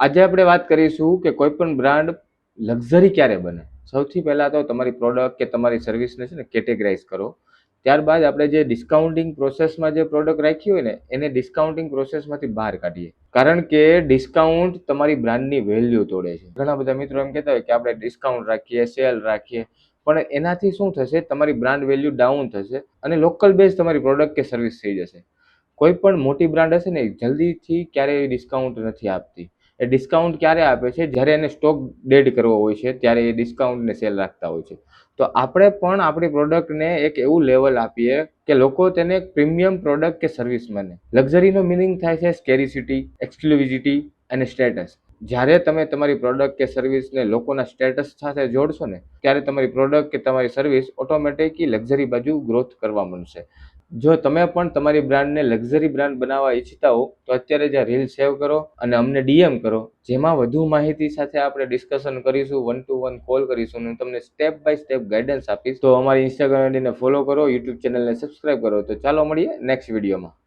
આજે આપણે વાત કરીશું કે કોઈ પણ બ્રાન્ડ લક્ઝરી ક્યારે બને. સૌથી પહેલાં તો તમારી પ્રોડક્ટ કે તમારી સર્વિસને છે ને કેટેગરાઇઝ કરો. ત્યારબાદ આપણે જે ડિસ્કાઉન્ટિંગ પ્રોસેસમાં જે પ્રોડક્ટ રાખી હોય ને એને ડિસ્કાઉન્ટિંગ પ્રોસેસમાંથી બહાર કાઢીએ. કારણ કે ડિસ્કાઉન્ટ તમારી બ્રાન્ડની વેલ્યુ તોડે છે. ઘણા બધા મિત્રો એમ કહેતા હોય કે આપણે ડિસ્કાઉન્ટ રાખીએ, સેલ રાખીએ, પણ એનાથી શું થશે, તમારી બ્રાન્ડ વેલ્યુ ડાઉન થશે અને લોકલ બેઝ તમારી પ્રોડક્ટ કે સર્વિસ થઈ જશે. કોઈ પણ મોટી બ્રાન્ડ હશે ને જલ્દીથી ક્યારેય ડિસ્કાઉન્ટ નથી આપતી. એ ડિસ્કાઉન્ટ ક્યારે આપે છે, જ્યારે એને સ્ટોક ડેડ કરવો હોય છે ત્યારે એ ડિસ્કાઉન્ટને સેલ રાખતા હોય છે. તો આપણે પણ આપણી પ્રોડક્ટને એક એવું લેવલ આપીએ કે લોકો તેને પ્રીમિયમ પ્રોડક્ટ કે સર્વિસ માને. લક્ઝરીનો મિનિંગ થાય છે સ્કેરિસિટી, એક્સક્લુઝિવિટી અને સ્ટેટસ. જ્યારે તમે તમારી પ્રોડક્ટ કે સર્વિસને લોકોના સ્ટેટસ સાથે જોડશો ને ત્યારે તમારી પ્રોડક્ટ કે તમારી સર્વિસ ઓટોમેટિકલી લક્ઝરી બાજુ ગ્રોથ કરવા માંડશે. જો તમે પણ તમારી બ્રાન્ડને લક્ઝરી બ્રાન્ડ બનાવવા ઈચ્છતા હો તો અત્યારે જ રીલ સેવ કરો અને અમને ડીએમ કરો, જેમાં વધુ માહિતી સાથે આપણે ડિસ્કશન કરીશું, 1 to 1 કોલ કરીશું અને તમને સ્ટેપ બાય સ્ટેપ ગાઈડન્સ આપીશ. તો અમારી ઇન્સ્ટાગ્રામ આઈડીને ફોલો કરો, યુટ્યુબ ચેનલને સબસ્ક્રાઇબ કરો. તો ચાલો મળીએ નેક્સ્ટ વિડીયોમાં.